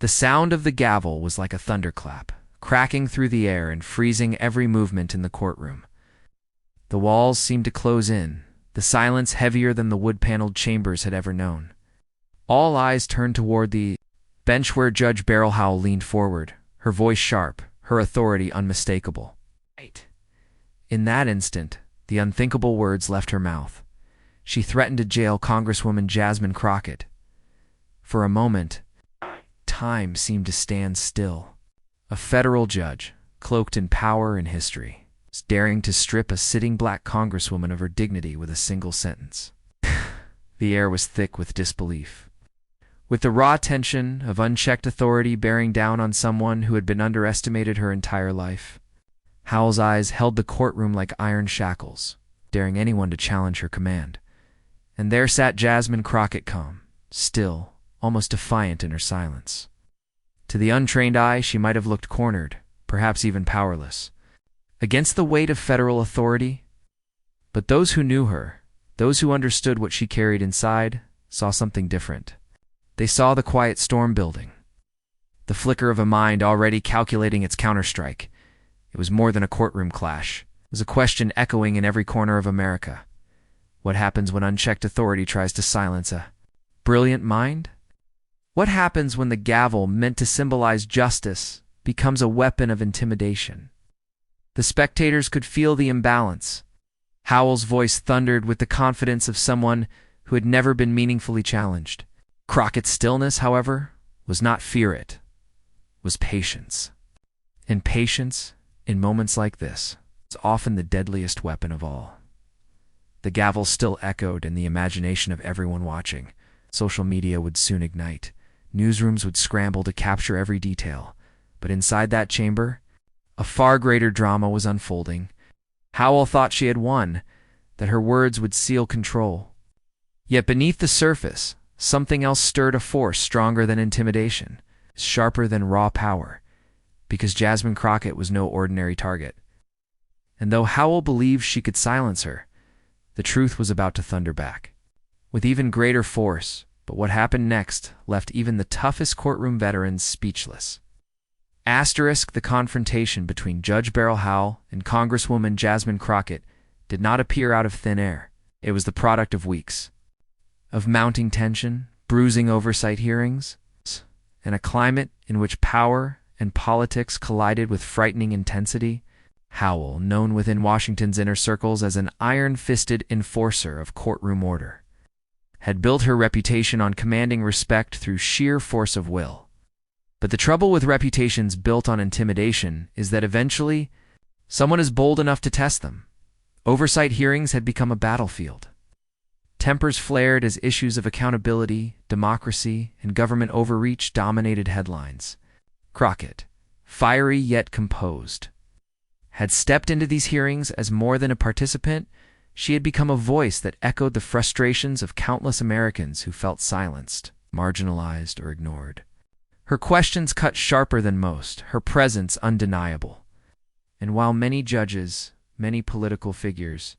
The sound of the gavel was like a thunderclap, cracking through the air and freezing every movement in the courtroom. The walls seemed to close in, the silence heavier than the wood-paneled chambers had ever known. All eyes turned toward the bench where Judge Beryl Howell leaned forward, her voice sharp, her authority unmistakable. In that instant, the unthinkable words left her mouth. She threatened to jail Congresswoman Jasmine Crockett. For a moment, time seemed to stand still. A federal judge, cloaked in power and history, was daring to strip a sitting black congresswoman of her dignity with a single sentence. The air was thick with disbelief. With the raw tension of unchecked authority bearing down on someone who had been underestimated her entire life, Howell's eyes held the courtroom like iron shackles, daring anyone to challenge her command. And there sat Jasmine Crockett calm, still, almost defiant in her silence. To the untrained eye, she might have looked cornered, perhaps even powerless, against the weight of federal authority. But those who knew her, those who understood what she carried inside, saw something different. They saw the quiet storm building, the flicker of a mind already calculating its counterstrike. It was more than a courtroom clash. It was a question echoing in every corner of America. What happens when unchecked authority tries to silence a brilliant mind? What happens when the gavel, meant to symbolize justice, becomes a weapon of intimidation? The spectators could feel the imbalance. Howell's voice thundered with the confidence of someone who had never been meaningfully challenged. Crockett's stillness, however, was not fear, it was patience. And patience, in moments like this, is often the deadliest weapon of all. The gavel still echoed in the imagination of everyone watching. Social media would soon ignite. Newsrooms would scramble to capture every detail. But inside that chamber, a far greater drama was unfolding. Howell thought she had won, that her words would seal control. Yet beneath the surface, something else stirred, a force stronger than intimidation, sharper than raw power, because Jasmine Crockett was no ordinary target. And though Howell believed she could silence her, the truth was about to thunder back, with even greater force. But what happened next left even the toughest courtroom veterans speechless. The confrontation between Judge Beryl Howell and Congresswoman Jasmine Crockett did not appear out of thin air. It was the product of weeks of mounting tension, bruising oversight hearings, and a climate in which power and politics collided with frightening intensity. Howell, known within Washington's inner circles as an iron-fisted enforcer of courtroom order, had built her reputation on commanding respect through sheer force of will. But the trouble with reputations built on intimidation is that eventually someone is bold enough to test them. Oversight hearings had become a battlefield. Tempers flared as issues of accountability, democracy, and government overreach dominated headlines. Crockett, fiery yet composed, had stepped into these hearings as more than a participant. She had become a voice that echoed the frustrations of countless Americans who felt silenced, marginalized, or ignored. Her questions cut sharper than most, her presence undeniable. And while many judges, many political figures,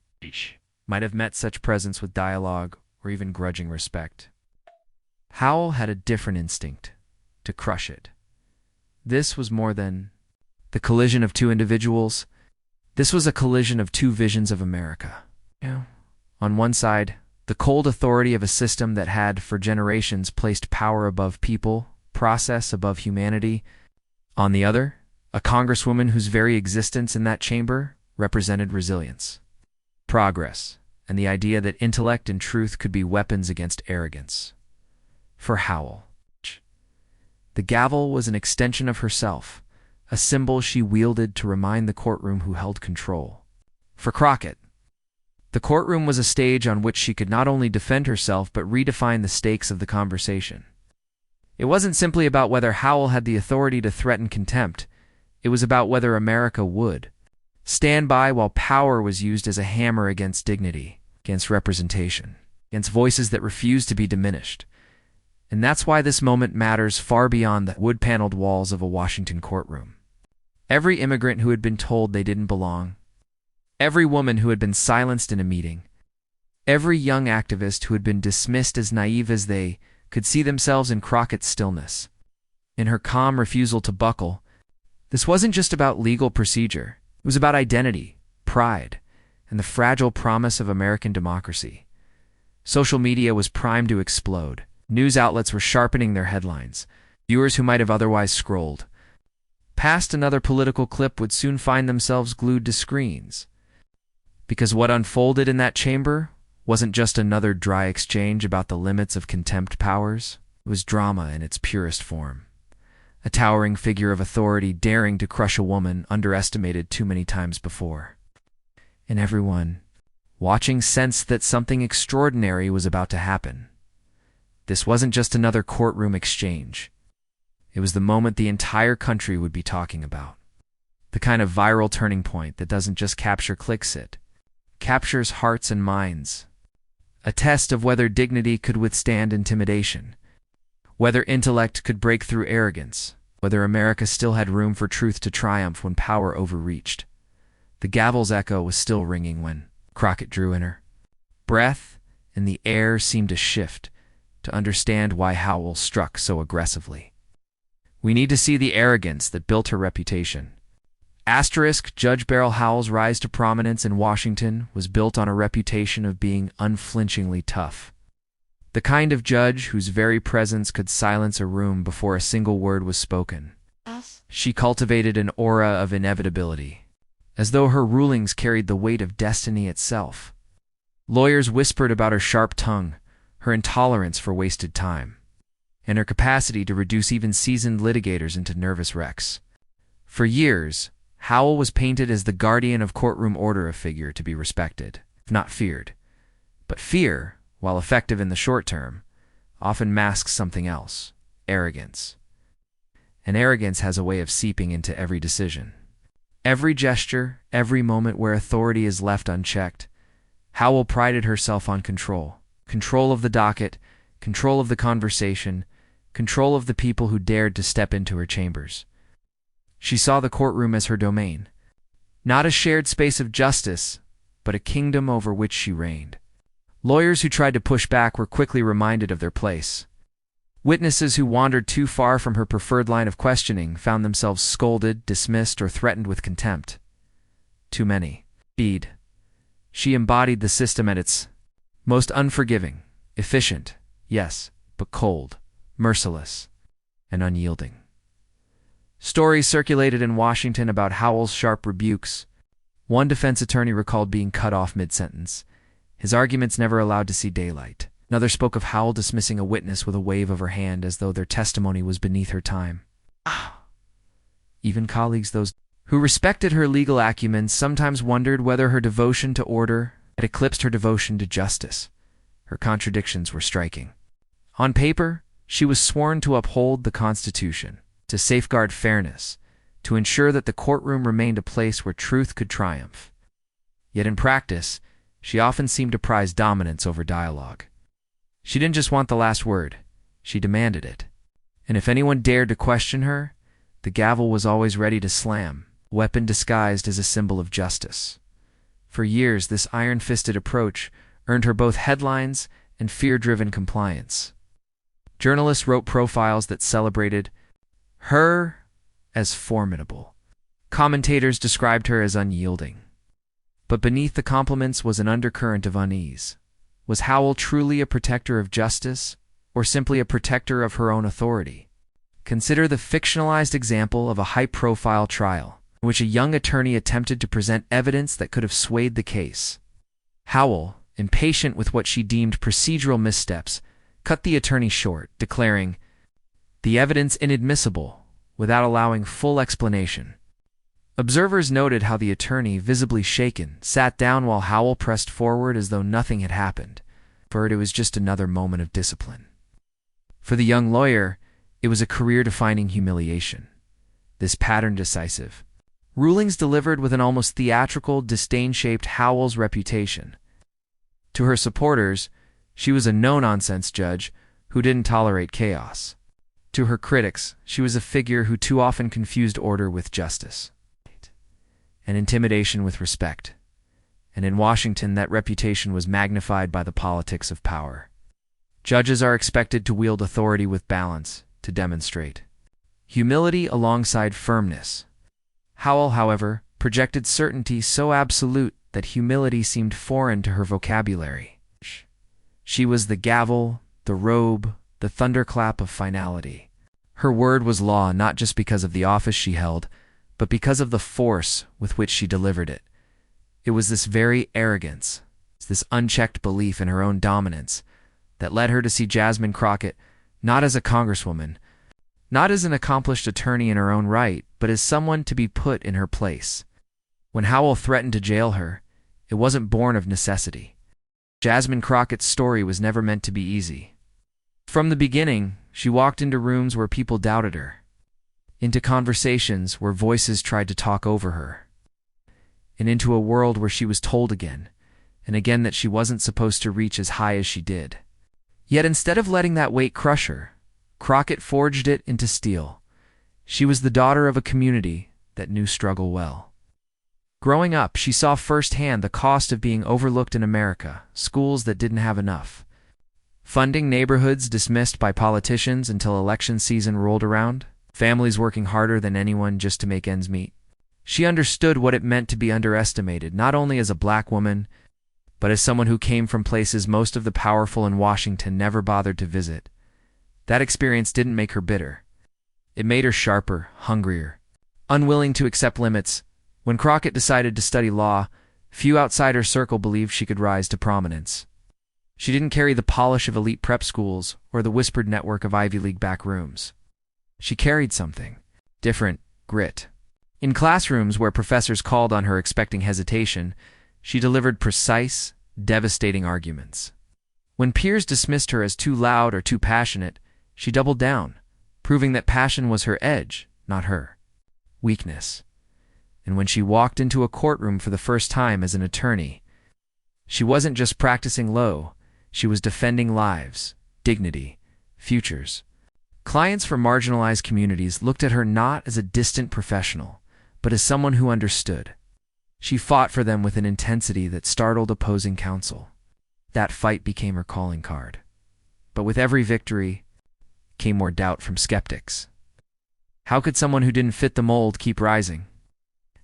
might have met such presence with dialogue or even grudging respect, Howell had a different instinct: to crush it. This was more than the collision of two individuals. This was a collision of two visions of America. On one side, the cold authority of a system that had, for generations, placed power above people, process above humanity. On the other, a congresswoman whose very existence in that chamber represented resilience, progress, and the idea that intellect and truth could be weapons against arrogance. For Howell, the gavel was an extension of herself, a symbol she wielded to remind the courtroom who held control. For Crockett, the courtroom was a stage on which she could not only defend herself but redefine the stakes of the conversation. It wasn't simply about whether Howell had the authority to threaten contempt. It was about whether America would stand by while power was used as a hammer against dignity, against representation, against voices that refused to be diminished. And that's why this moment matters far beyond the wood-paneled walls of a Washington courtroom. Every immigrant who had been told they didn't belong, every woman who had been silenced in a meeting, every young activist who had been dismissed as naive as they could see themselves in Crockett's stillness. in her calm refusal to buckle. This wasn't just about legal procedure. It was about identity, pride, and the fragile promise of American democracy. Social media was primed to explode. News outlets were sharpening their headlines. Viewers who might have otherwise scrolled past another political clip would soon find themselves glued to screens. Because what unfolded in that chamber wasn't just another dry exchange about the limits of contempt powers. It was drama in its purest form. A towering figure of authority daring to crush a woman underestimated too many times before. And everyone, watching, sensed that something extraordinary was about to happen. This wasn't just another courtroom exchange. It was the moment the entire country would be talking about. The kind of viral turning point that doesn't just capture clicks, it captures hearts and minds. A test of whether dignity could withstand intimidation, whether intellect could break through arrogance, whether America still had room for truth to triumph when power overreached. The gavel's echo was still ringing when Crockett drew in her breath, and the air seemed to shift to understand why Howell struck so aggressively. We need to see the arrogance that built her reputation. Judge Beryl Howell's rise to prominence in Washington was built on a reputation of being unflinchingly tough. The kind of judge whose very presence could silence a room before a single word was spoken. She cultivated an aura of inevitability, as though her rulings carried the weight of destiny itself. Lawyers whispered about her sharp tongue, her intolerance for wasted time, and her capacity to reduce even seasoned litigators into nervous wrecks. For years, Howell was painted as the guardian of courtroom order, a figure to be respected, if not feared. But fear, while effective in the short term, often masks something else: arrogance. And arrogance has a way of seeping into every decision. Every gesture, every moment where authority is left unchecked. Howell prided herself on control. Control of the docket, control of the conversation, control of the people who dared to step into her chambers. She saw the courtroom as her domain, not a shared space of justice, but a kingdom over which she reigned. Lawyers who tried to push back were quickly reminded of their place. Witnesses who wandered too far from her preferred line of questioning found themselves scolded, dismissed, or threatened with contempt. Too many. She embodied the system at its most unforgiving, efficient, yes, but cold, merciless, and unyielding. Stories circulated in Washington about Howell's sharp rebukes. One defense attorney recalled being cut off mid-sentence, his arguments never allowed to see daylight. Another spoke of Howell dismissing a witness with a wave of her hand as though their testimony was beneath her time. Even colleagues, those who respected her legal acumen, sometimes wondered whether her devotion to order had eclipsed her devotion to justice. Her contradictions were striking. On paper, she was sworn to uphold the Constitution, to safeguard fairness, to ensure that the courtroom remained a place where truth could triumph. Yet in practice, she often seemed to prize dominance over dialogue. She didn't just want the last word, she demanded it. And if anyone dared to question her, the gavel was always ready to slam, weapon disguised as a symbol of justice. For years, this iron-fisted approach earned her both headlines and fear-driven compliance. Journalists wrote profiles that celebrated her as formidable. Commentators described her as unyielding. But beneath the compliments was an undercurrent of unease. Was Howell truly a protector of justice, or simply a protector of her own authority? Consider the fictionalized example of a high-profile trial, in which a young attorney attempted to present evidence that could have swayed the case. Howell, impatient with what she deemed procedural missteps, cut the attorney short, declaring the evidence inadmissible, without allowing full explanation. Observers noted how the attorney, visibly shaken, sat down while Howell pressed forward as though nothing had happened. For it was just another moment of discipline. For the young lawyer, it was a career-defining humiliation. This pattern decisive. Rulings delivered with an almost theatrical disdain shaped Howell's reputation. To her supporters, she was a no-nonsense judge who didn't tolerate chaos. To her critics, she was a figure who too often confused order with justice, and intimidation with respect. And in Washington, that reputation was magnified by the politics of power. Judges are expected to wield authority with balance, to demonstrate humility alongside firmness. Howell, however, projected certainty so absolute that humility seemed foreign to her vocabulary. She was the gavel, the robe, the thunderclap of finality. Her word was law not just because of the office she held, but because of the force with which she delivered it. It was this very arrogance, this unchecked belief in her own dominance, that led her to see Jasmine Crockett not as a congresswoman, not as an accomplished attorney in her own right, but as someone to be put in her place. When Howell threatened to jail her, it wasn't born of necessity. Jasmine Crockett's story was never meant to be easy. From the beginning, she walked into rooms where people doubted her, into conversations where voices tried to talk over her, and into a world where she was told again and again that she wasn't supposed to reach as high as she did. Yet instead of letting that weight crush her, Crockett forged it into steel. She was the daughter of a community that knew struggle well. Growing up, she saw firsthand the cost of being overlooked in America, schools that didn't have enough, funding neighborhoods dismissed by politicians until election season rolled around, families working harder than anyone just to make ends meet. She understood what it meant to be underestimated, not only as a black woman, but as someone who came from places most of the powerful in Washington never bothered to visit. That experience didn't make her bitter. It made her sharper, hungrier, unwilling to accept limits. When Crockett decided to study law, few outside her circle believed she could rise to prominence. She didn't carry the polish of elite prep schools or the whispered network of Ivy League back rooms. She carried something different, grit. In classrooms where professors called on her expecting hesitation, she delivered precise, devastating arguments. When peers dismissed her as too loud or too passionate, she doubled down, proving that passion was her edge, not her weakness. And when she walked into a courtroom for the first time as an attorney, she wasn't just practicing law, she was defending lives, dignity, futures. Clients from marginalized communities looked at her not as a distant professional, but as someone who understood. She fought for them with an intensity that startled opposing counsel. That fight became her calling card. But with every victory came more doubt from skeptics. How could someone who didn't fit the mold keep rising?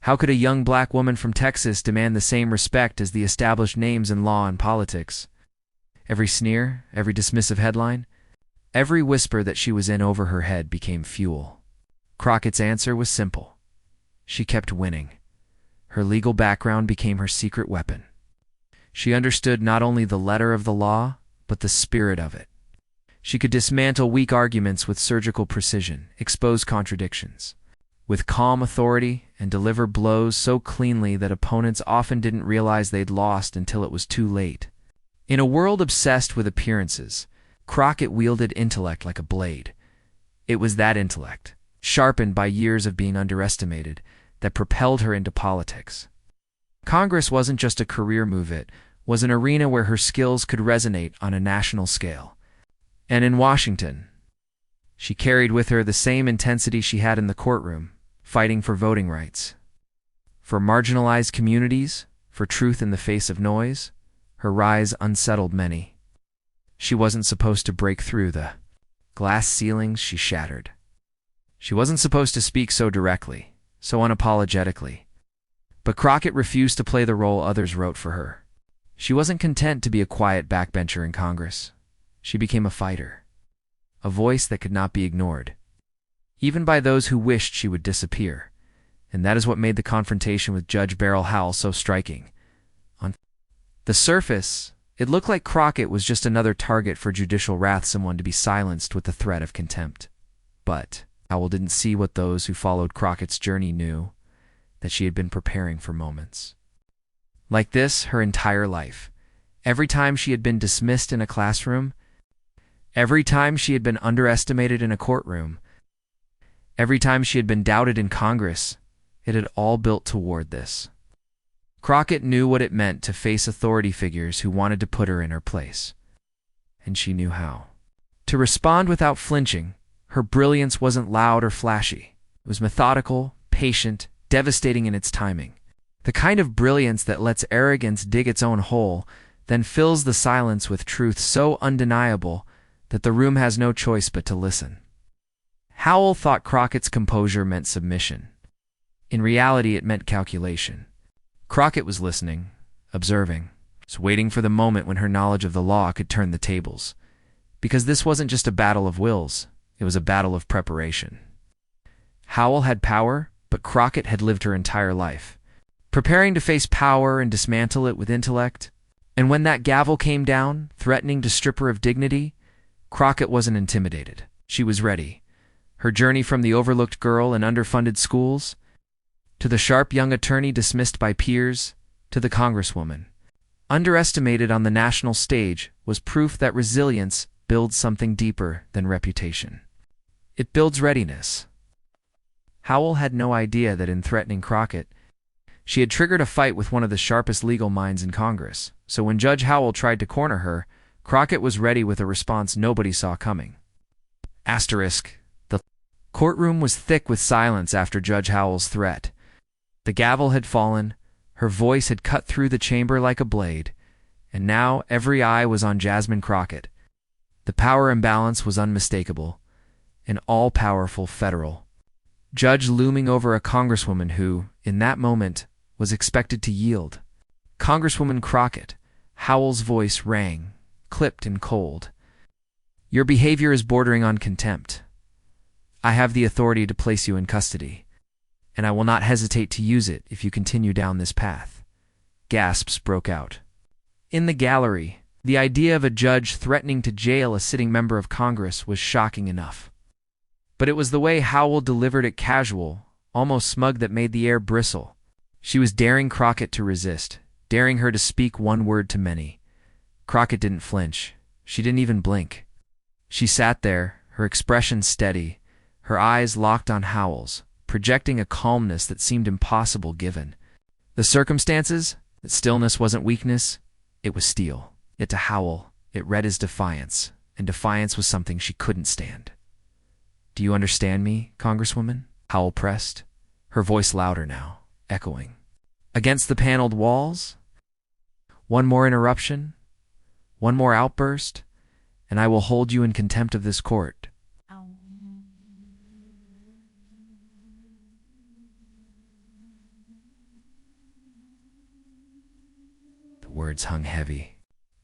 How could a young black woman from Texas demand the same respect as the established names in law and politics? Every sneer, every dismissive headline, every whisper that she was in over her head became fuel. Crockett's answer was simple. She kept winning. Her legal background became her secret weapon. She understood not only the letter of the law, but the spirit of it. She could dismantle weak arguments with surgical precision, expose contradictions with calm authority, and deliver blows so cleanly that opponents often didn't realize they'd lost until it was too late. In a world obsessed with appearances, Crockett wielded intellect like a blade. It was that intellect, sharpened by years of being underestimated, that propelled her into politics. Congress wasn't just a career move, it was an arena where her skills could resonate on a national scale. And in Washington, she carried with her the same intensity she had in the courtroom, fighting for voting rights. For marginalized communities, for truth in the face of noise, her rise unsettled many. She wasn't supposed to break through the glass ceilings she shattered. She wasn't supposed to speak so directly, so unapologetically. But Crockett refused to play the role others wrote for her. She wasn't content to be a quiet backbencher in Congress. She became a fighter, a voice that could not be ignored, even by those who wished she would disappear. And that is what made the confrontation with Judge Beryl Howell so striking. On the surface, it looked like Crockett was just another target for judicial wrath, someone to be silenced with the threat of contempt. But Howell didn't see what those who followed Crockett's journey knew, that she had been preparing for moments like this her entire life. Every time she had been dismissed in a classroom, every time she had been underestimated in a courtroom, every time she had been doubted in Congress, it had all built toward this. Crockett knew what it meant to face authority figures who wanted to put her in her place. And she knew how. To respond without flinching. Her brilliance wasn't loud or flashy. It was methodical, patient, devastating in its timing. The kind of brilliance that lets arrogance dig its own hole, then fills the silence with truth so undeniable that the room has no choice but to listen. Howell thought Crockett's composure meant submission. In reality, it meant calculation. Crockett was listening, observing, just waiting for the moment when her knowledge of the law could turn the tables. Because this wasn't just a battle of wills, it was a battle of preparation. Howell had power, but Crockett had lived her entire life, preparing to face power and dismantle it with intellect. And when that gavel came down, threatening to strip her of dignity, Crockett wasn't intimidated. She was ready. Her journey from the overlooked girl in underfunded schools, to the sharp young attorney dismissed by peers, to the Congresswoman, underestimated on the national stage, was proof that resilience builds something deeper than reputation. It builds readiness. Howell had no idea that in threatening Crockett, she had triggered a fight with one of the sharpest legal minds in Congress, so when Judge Howell tried to corner her, Crockett was ready with a response nobody saw coming. Asterisk. The courtroom was thick with silence after Judge Howell's threat. The gavel had fallen, her voice had cut through the chamber like a blade, and now every eye was on Jasmine Crockett. The power imbalance was unmistakable, an all-powerful federal judge looming over a congresswoman who, in that moment, was expected to yield. Congresswoman Crockett, Howell's voice rang, clipped and cold. Your behavior is bordering on contempt. I have the authority to place you in custody, and I will not hesitate to use it if you continue down this path. Gasps broke out. In the gallery, the idea of a judge threatening to jail a sitting member of Congress was shocking enough. But it was the way Howell delivered it casual, almost smug, that made the air bristle. She was daring Crockett to resist, daring her to speak one word to many. Crockett didn't flinch. She didn't even blink. She sat there, her expression steady, her eyes locked on Howell's, projecting a calmness that seemed impossible given the circumstances. That stillness wasn't weakness, it was steel. Yet to Howell, it read as defiance, and defiance was something she couldn't stand. Do you understand me, Congresswoman? Howell pressed, her voice louder now, echoing against the paneled walls. One more interruption, one more outburst, and I will hold you in contempt of this court. The words hung heavy.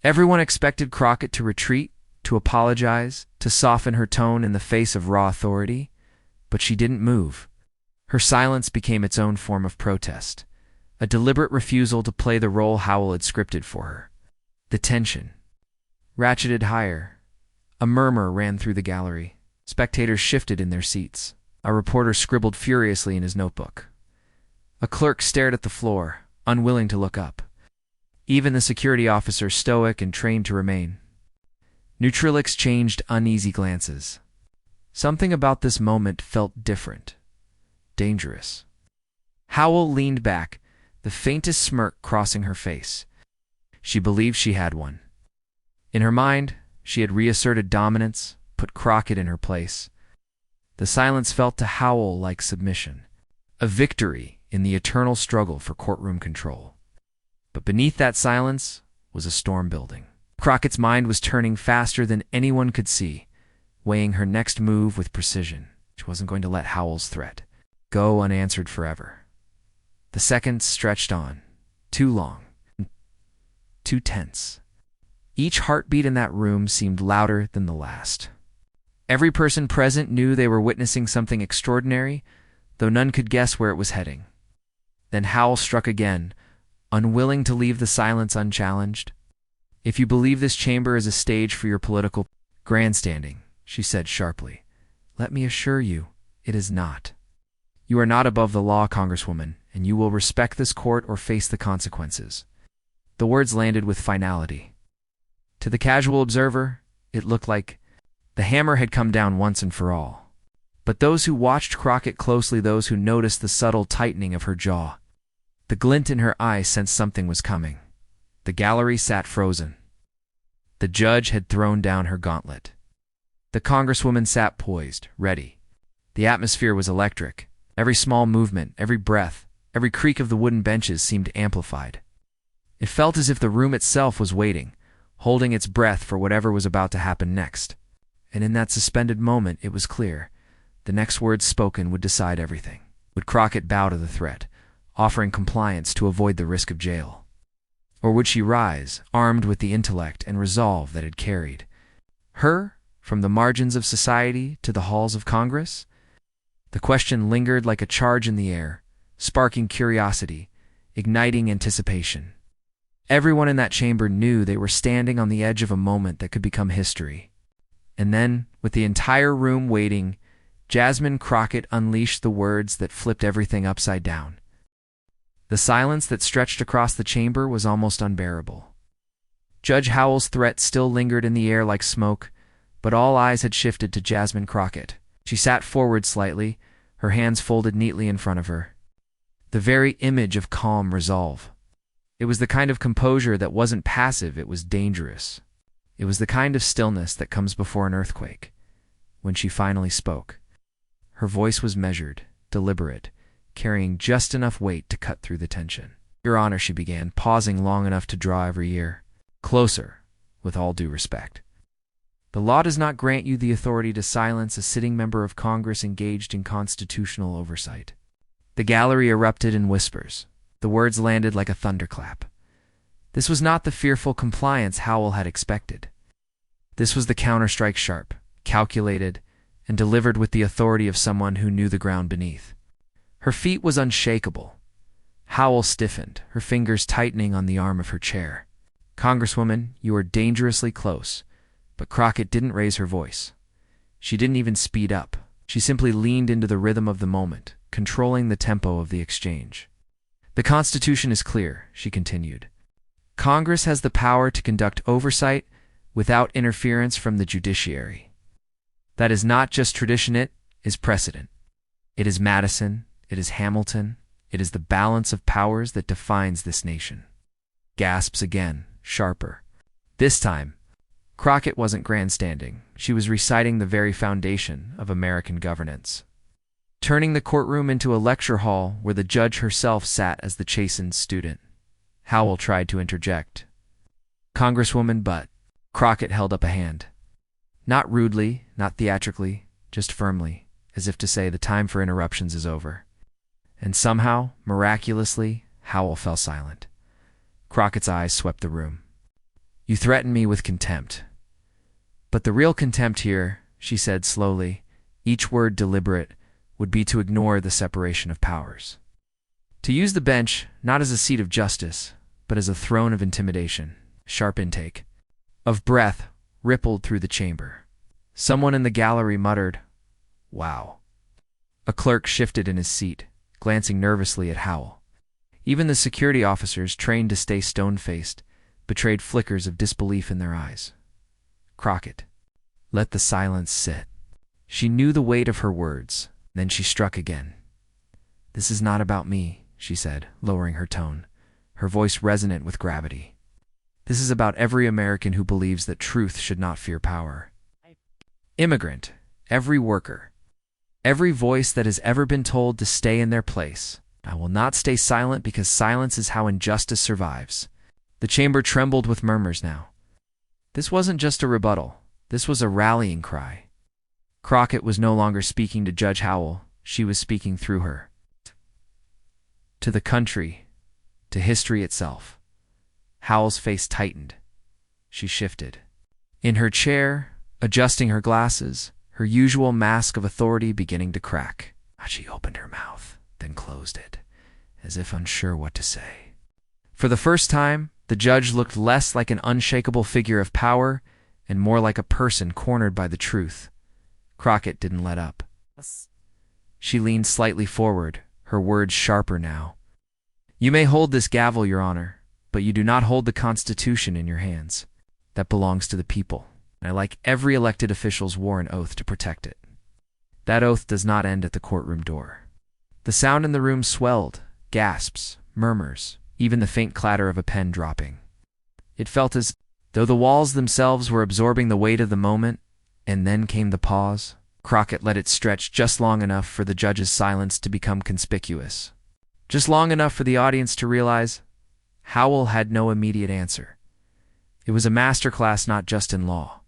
Everyone expected Crockett to retreat, to apologize, to soften her tone in the face of raw authority, but she didn't move. Her silence became its own form of protest, a deliberate refusal to play the role Howell had scripted for her. The tension ratcheted higher. A murmur ran through the gallery. Spectators shifted in their seats. A reporter scribbled furiously in his notebook. A clerk stared at the floor, unwilling to look up. Even the security officer, stoic and trained to remain, neutral, exchanged uneasy glances. Something about this moment felt different, dangerous. Howell leaned back, the faintest smirk crossing her face. She believed she had one. In her mind, she had reasserted dominance, put Crockett in her place. The silence felt to Howell like submission, a victory in the eternal struggle for courtroom control. But beneath that silence was a storm building. Crockett's mind was turning faster than anyone could see, weighing her next move with precision. She wasn't going to let Howell's threat go unanswered forever. The seconds stretched on, too long, too tense. Each heartbeat in that room seemed louder than the last. Every person present knew they were witnessing something extraordinary, though none could guess where it was heading. Then Howell struck again, unwilling to leave the silence unchallenged. If you believe this chamber is a stage for your political grandstanding, she said sharply, let me assure you, it is not. You are not above the law, Congresswoman, and you will respect this court or face the consequences. The words landed with finality. To the casual observer, it looked like the hammer had come down once and for all. But those who watched Crockett closely, those who noticed the subtle tightening of her jaw, the glint in her eye, sensed something was coming. The gallery sat frozen. The judge had thrown down her gauntlet. The Congresswoman sat poised, ready. The atmosphere was electric. Every small movement, every breath, every creak of the wooden benches seemed amplified. It felt as if the room itself was waiting, holding its breath for whatever was about to happen next. And in that suspended moment, it was clear. The next words spoken would decide everything. Would Crockett bow to the threat, offering compliance to avoid the risk of jail? Or would she rise, armed with the intellect and resolve that had carried her from the margins of society to the halls of Congress? The question lingered like a charge in the air, sparking curiosity, igniting anticipation. Everyone in that chamber knew they were standing on the edge of a moment that could become history. And then, with the entire room waiting, Jasmine Crockett unleashed the words that flipped everything upside down. The silence that stretched across the chamber was almost unbearable. Judge Howell's threat still lingered in the air like smoke, but all eyes had shifted to Jasmine Crockett. She sat forward slightly, her hands folded neatly in front of her. The very image of calm resolve. It was the kind of composure that wasn't passive, it was dangerous. It was the kind of stillness that comes before an earthquake. When she finally spoke, her voice was measured, deliberate, carrying just enough weight to cut through the tension. "Your Honor," she began, pausing long enough to draw every ear closer, with all due respect. "The law does not grant you the authority to silence a sitting member of Congress engaged in constitutional oversight." The gallery erupted in whispers. The words landed like a thunderclap. This was not the fearful compliance Howell had expected. This was the counterstrike sharp, calculated, and delivered with the authority of someone who knew the ground beneath. Her feet was unshakable. Howell stiffened, her fingers tightening on the arm of her chair. "Congresswoman, you are dangerously close." But Crockett didn't raise her voice. She didn't even speed up. She simply leaned into the rhythm of the moment, controlling the tempo of the exchange. "The Constitution is clear," she continued. "Congress has the power to conduct oversight without interference from the judiciary. That is not just tradition, it is precedent. It is Madison, it is Hamilton, it is the balance of powers that defines this nation." Gasps again, sharper. This time, Crockett wasn't grandstanding. She was reciting the very foundation of American governance. Turning the courtroom into a lecture hall where the judge herself sat as the chastened student. Howell tried to interject. "Congresswoman, but..." Crockett held up a hand. Not rudely, not theatrically, just firmly, as if to say the time for interruptions is over. And somehow, miraculously, Howell fell silent. Crockett's eyes swept the room. "You threaten me with contempt. But the real contempt here," she said slowly, each word deliberate, "would be to ignore the separation of powers. To use the bench not as a seat of justice, but as a throne of intimidation." Sharp intake of breath rippled through the chamber. Someone in the gallery muttered, "Wow." A clerk shifted in his seat, glancing nervously at Howell. Even the security officers, trained to stay stone-faced, betrayed flickers of disbelief in their eyes. Crockett let the silence sit. She knew the weight of her words. Then she struck again. "This is not about me," she said, lowering her tone, her voice resonant with gravity. "This is about every American who believes that truth should not fear power. Immigrant, every worker, every voice that has ever been told to stay in their place. I will not stay silent because silence is how injustice survives." The chamber trembled with murmurs now. This wasn't just a rebuttal. This was a rallying cry. Crockett was no longer speaking to Judge Howell. She was speaking through her. To the country, to history itself. Howell's face tightened. She shifted. In her chair, adjusting her glasses, her usual mask of authority beginning to crack. She opened her mouth, then closed it, as if unsure what to say. For the first time, the judge looked less like an unshakable figure of power and more like a person cornered by the truth. Crockett didn't let up. She leaned slightly forward, her words sharper now. "You may hold this gavel, Your Honor, but you do not hold the Constitution in your hands. That belongs to the people. And I, like every elected official, swore an oath to protect it. That oath does not end at the courtroom door." The sound in the room swelled, gasps, murmurs, even the faint clatter of a pen dropping. It felt as though the walls themselves were absorbing the weight of the moment, and then came the pause. Crockett let it stretch just long enough for the judge's silence to become conspicuous. Just long enough for the audience to realize Howell had no immediate answer. It was a masterclass not just in law,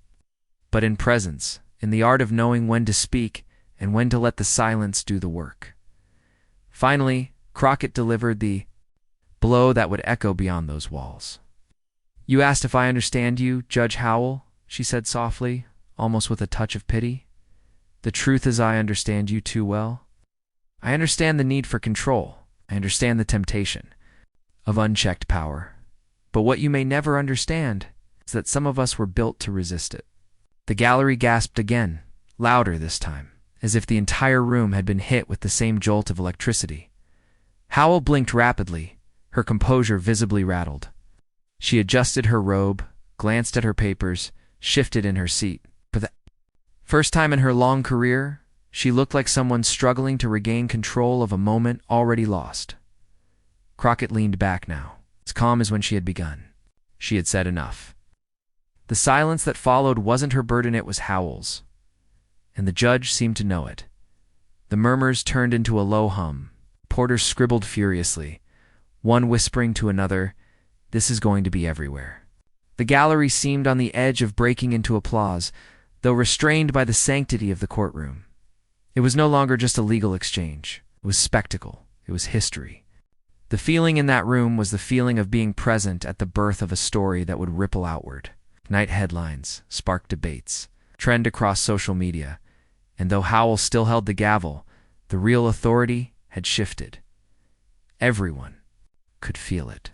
but in presence, in the art of knowing when to speak and when to let the silence do the work. Finally, Crockett delivered the blow that would echo beyond those walls. "You asked if I understand you, Judge Howell," she said softly, almost with a touch of pity. "The truth is I understand you too well. I understand the need for control. I understand the temptation of unchecked power. But what you may never understand is that some of us were built to resist it." The gallery gasped again, louder this time, as if the entire room had been hit with the same jolt of electricity. Howell blinked rapidly, her composure visibly rattled. She adjusted her robe, glanced at her papers, shifted in her seat. For the first time in her long career, she looked like someone struggling to regain control of a moment already lost. Crockett leaned back now, as calm as when she had begun. She had said enough. The silence that followed wasn't her burden, it was Howell's. And the judge seemed to know it. The murmurs turned into a low hum. Porters scribbled furiously, one whispering to another, "This is going to be everywhere." The gallery seemed on the edge of breaking into applause, though restrained by the sanctity of the courtroom. It was no longer just a legal exchange. It was spectacle. It was history. The feeling in that room was the feeling of being present at the birth of a story that would ripple outward. Night headlines, spark debates, trend across social media, and though Howell still held the gavel, the real authority had shifted. Everyone could feel it.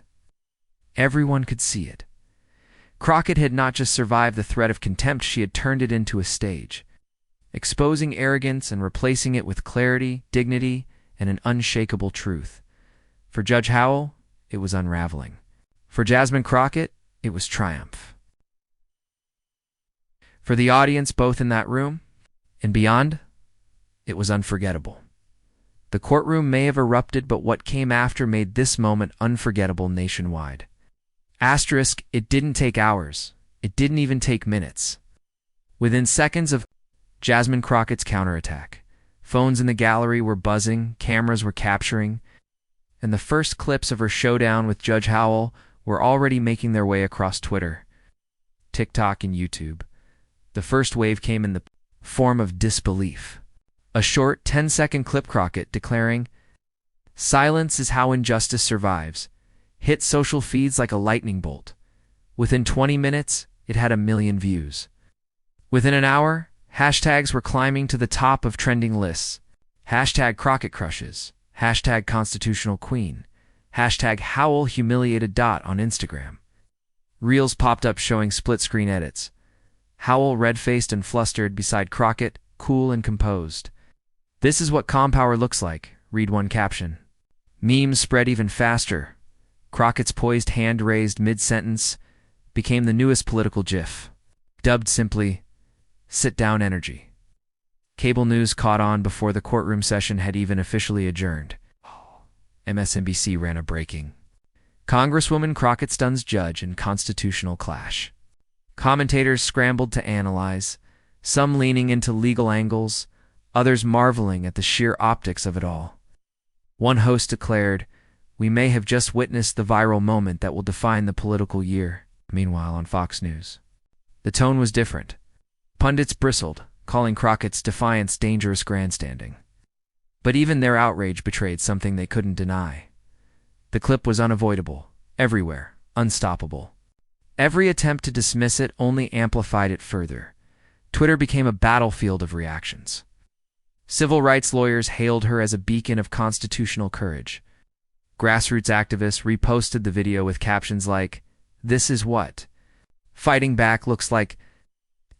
Everyone could see it. Crockett had not just survived the threat of contempt, she had turned it into a stage, exposing arrogance and replacing it with clarity, dignity, and an unshakable truth. For Judge Howell, it was unraveling. For Jasmine Crockett, it was triumph. For the audience, both in that room and beyond, it was unforgettable. The courtroom may have erupted, but what came after made this moment unforgettable nationwide. Asterisk, it didn't take hours. It didn't even take minutes. Within seconds of Jasmine Crockett's counterattack, phones in the gallery were buzzing, cameras were capturing, and the first clips of her showdown with Judge Howell were already making their way across Twitter, TikTok, and YouTube. The first wave came in the form of disbelief. A short 10-second clip Crockett declaring, "Silence is how injustice survives," hit social feeds like a lightning bolt. Within 20 minutes, it had 1 million views. Within an hour, hashtags were climbing to the top of trending lists. Hashtag Crockett crushes, hashtag Constitutional Queen, hashtag Howell humiliated dot on Instagram. Reels popped up showing split-screen edits. Howell red-faced and flustered beside Crockett, cool and composed. "This is what calm power looks like," read one caption. Memes spread even faster. Crockett's poised hand raised mid-sentence became the newest political gif, dubbed simply, "Sit Down Energy." Cable news caught on before the courtroom session had even officially adjourned. MSNBC ran a breaking: Congresswoman Crockett stuns judge in constitutional clash. Commentators scrambled to analyze, some leaning into legal angles, others marveling at the sheer optics of it all. One host declared, "We may have just witnessed the viral moment that will define the political year." Meanwhile, on Fox News, the tone was different. Pundits bristled, calling Crockett's defiance dangerous grandstanding. But even their outrage betrayed something they couldn't deny. The clip was unavoidable, everywhere, unstoppable. Every attempt to dismiss it only amplified it further. Twitter became a battlefield of reactions. Civil rights lawyers hailed her as a beacon of constitutional courage. Grassroots activists reposted the video with captions like, "This is what fighting back looks like."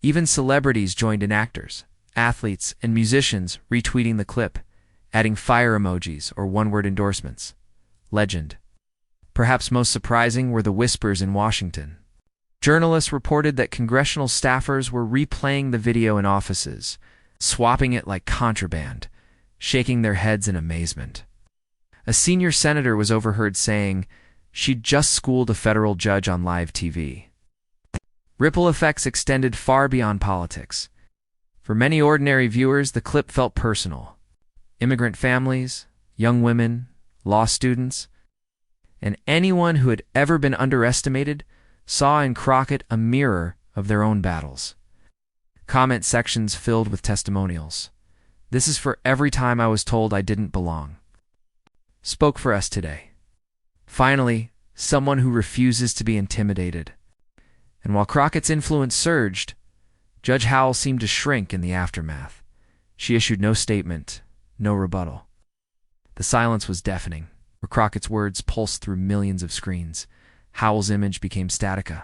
Even celebrities joined in, actors, athletes, and musicians retweeting the clip, adding fire emojis or one-word endorsements. Legend. Perhaps most surprising were the whispers in Washington. Journalists reported that congressional staffers were replaying the video in offices, swapping it like contraband, shaking their heads in amazement. A senior senator was overheard saying she'd just schooled a federal judge on live TV. Ripple effects extended far beyond politics. For many ordinary viewers, the clip felt personal. Immigrant families, young women, law students, and anyone who had ever been underestimated saw in Crockett a mirror of their own battles. Comment sections filled with testimonials. This is for every time I was told I didn't belong. Spoke for us today. Finally, someone who refuses to be intimidated. And while Crockett's influence surged, Judge Howell seemed to shrink in the aftermath. She issued no statement, no rebuttal. The silence was deafening, where Crockett's words pulsed through millions of screens. Howell's image became statica,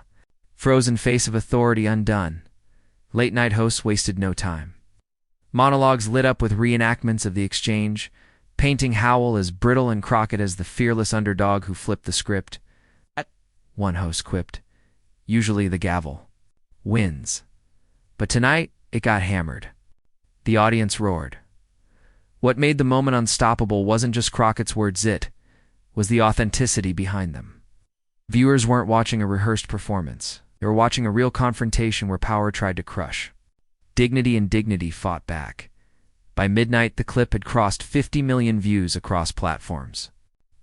frozen face of authority undone. Late-night hosts wasted no time. Monologues lit up with reenactments of the exchange, painting Howell as brittle and Crockett as the fearless underdog who flipped the script. One host quipped, "Usually the gavel wins. But tonight, it got hammered." The audience roared. What made the moment unstoppable wasn't just Crockett's words, it was the authenticity behind them. Viewers weren't watching a rehearsed performance. They were watching a real confrontation where power tried to crush. Dignity and dignity fought back. By midnight, the clip had crossed 50 million views across platforms.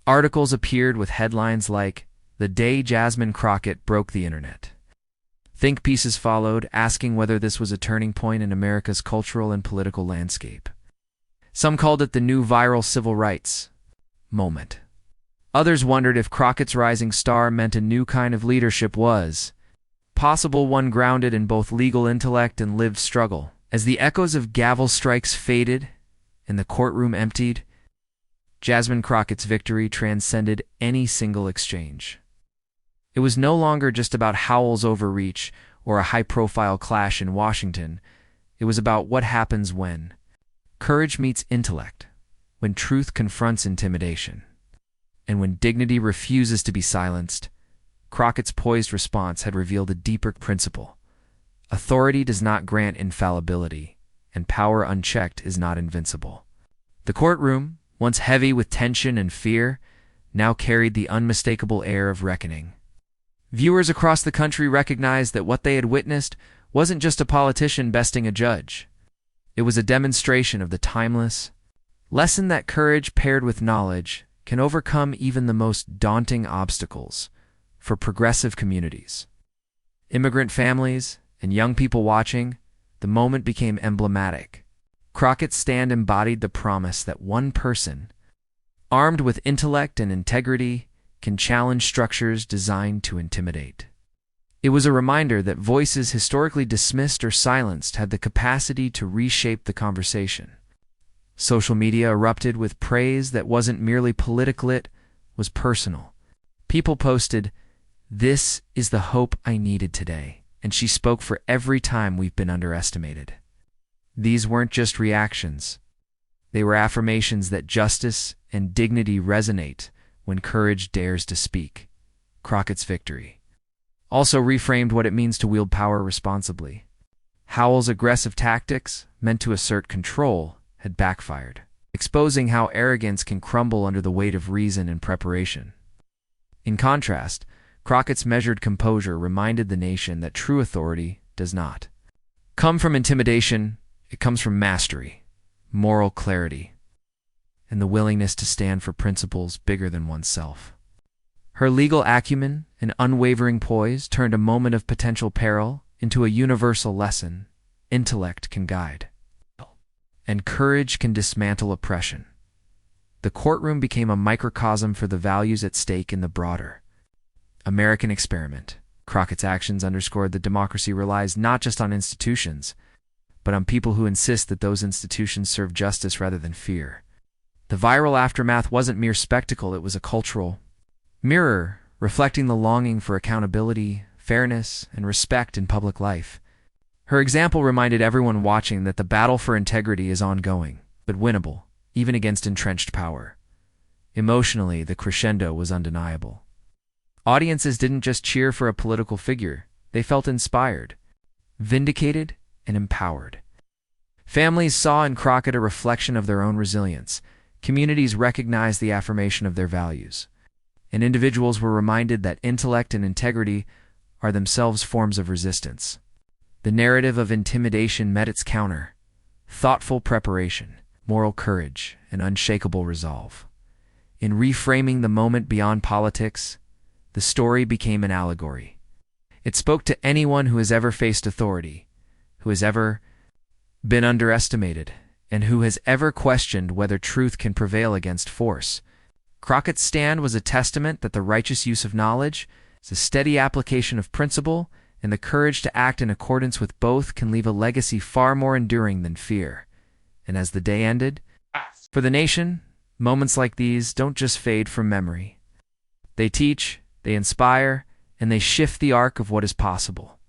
Articles appeared with headlines like, "The Day Jasmine Crockett Broke the Internet." Think pieces followed, asking whether this was a turning point in America's cultural and political landscape. Some called it the new viral civil rights moment. Others wondered if Crockett's rising star meant a new kind of leadership was possible, one grounded in both legal intellect and lived struggle. As the echoes of gavel strikes faded and the courtroom emptied, Jasmine Crockett's victory transcended any single exchange. It was no longer just about Howell's overreach or a high-profile clash in Washington. It was about what happens when courage meets intellect, when truth confronts intimidation, and when dignity refuses to be silenced. Crockett's poised response had revealed a deeper principle. Authority does not grant infallibility, and power unchecked is not invincible. The courtroom, once heavy with tension and fear, now carried the unmistakable air of reckoning. Viewers across the country recognized that what they had witnessed wasn't just a politician besting a judge. It was a demonstration of the timeless lesson that courage paired with knowledge can overcome even the most daunting obstacles for progressive communities. Immigrant families and young people watching, the moment became emblematic. Crockett's stand embodied the promise that one person, armed with intellect and integrity, can challenge structures designed to intimidate. It was a reminder that voices historically dismissed or silenced had the capacity to reshape the conversation. Social media erupted with praise that wasn't merely political, it was personal. People posted, "This is the hope I needed today, and she spoke for every time we've been underestimated." These weren't just reactions. They were affirmations that justice and dignity resonate when courage dares to speak. Crockett's victory also reframed what it means to wield power responsibly. Howell's aggressive tactics, meant to assert control, had backfired, exposing how arrogance can crumble under the weight of reason and preparation. In contrast, Crockett's measured composure reminded the nation that true authority does not come from intimidation, it comes from mastery, moral clarity, and the willingness to stand for principles bigger than oneself. Her legal acumen and unwavering poise turned a moment of potential peril into a universal lesson. Intellect can guide, and courage can dismantle oppression. The courtroom became a microcosm for the values at stake in the broader American experiment. Crockett's actions underscored that democracy relies not just on institutions, but on people who insist that those institutions serve justice rather than fear. The viral aftermath wasn't mere spectacle, it was a cultural mirror, reflecting the longing for accountability, fairness, and respect in public life. Her example reminded everyone watching that the battle for integrity is ongoing, but winnable, even against entrenched power. Emotionally, the crescendo was undeniable. Audiences didn't just cheer for a political figure, they felt inspired, vindicated, and empowered. Families saw in Crockett a reflection of their own resilience. Communities recognized the affirmation of their values, and individuals were reminded that intellect and integrity are themselves forms of resistance. The narrative of intimidation met its counter: thoughtful preparation, moral courage, and unshakable resolve. In reframing the moment beyond politics, the story became an allegory. It spoke to anyone who has ever faced authority, who has ever been underestimated, And who has ever questioned whether truth can prevail against force? Crockett's stand was a testament that the righteous use of knowledge, the steady application of principle, and the courage to act in accordance with both can leave a legacy far more enduring than fear. And as the day ended, for the nation, moments like these don't just fade from memory. They teach, they inspire, and they shift the arc of what is possible.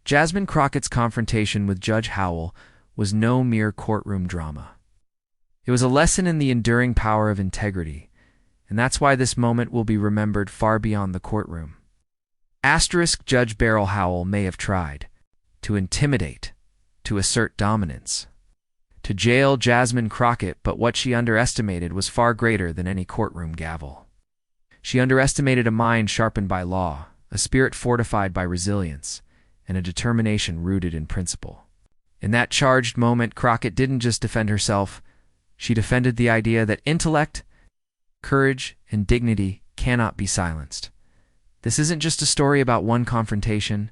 Jasmine Crockett's confrontation with Judge Howell was no mere courtroom drama. It was a lesson in the enduring power of integrity, and that's why this moment will be remembered far beyond the courtroom. Judge Beryl Howell may have tried to intimidate, to assert dominance, to jail Jasmine Crockett, but what she underestimated was far greater than any courtroom gavel. She underestimated a mind sharpened by law, a spirit fortified by resilience, and a determination rooted in principle. In that charged moment, Crockett didn't just defend herself, she defended the idea that intellect, courage, and dignity cannot be silenced. This isn't just a story about one confrontation.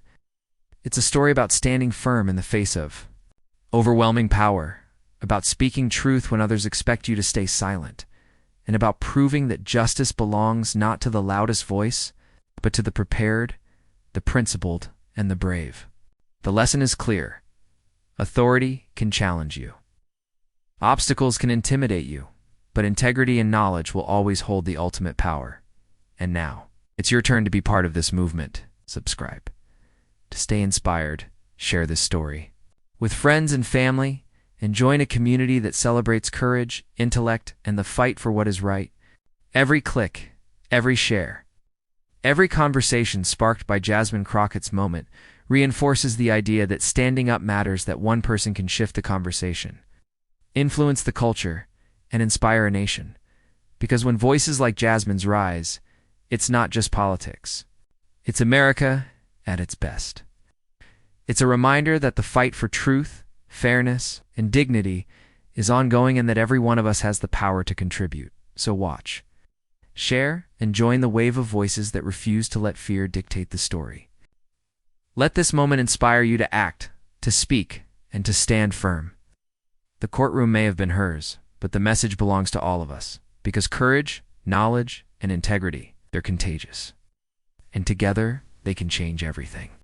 It's a story about standing firm in the face of overwhelming power, about speaking truth when others expect you to stay silent, and about proving that justice belongs not to the loudest voice, but to the prepared, the principled, and the brave. The lesson is clear. Authority can challenge you. Obstacles can intimidate you, but integrity and knowledge will always hold the ultimate power. And now, it's your turn to be part of this movement. Subscribe. To stay inspired, share this story with friends and family, and join a community that celebrates courage, intellect, and the fight for what is right. Every click, every share, every conversation sparked by Jasmine Crockett's moment reinforces the idea that standing up matters, that one person can shift the conversation, influence the culture, and inspire a nation. Because when voices like Jasmine's rise, it's not just politics. It's America at its best. It's a reminder that the fight for truth, fairness, and dignity is ongoing, and that every one of us has the power to contribute. So watch, share, and join the wave of voices that refuse to let fear dictate the story. Let this moment inspire you to act, to speak, and to stand firm. The courtroom may have been hers, but the message belongs to all of us, because courage, knowledge, and integrity, they're contagious. And together, they can change everything.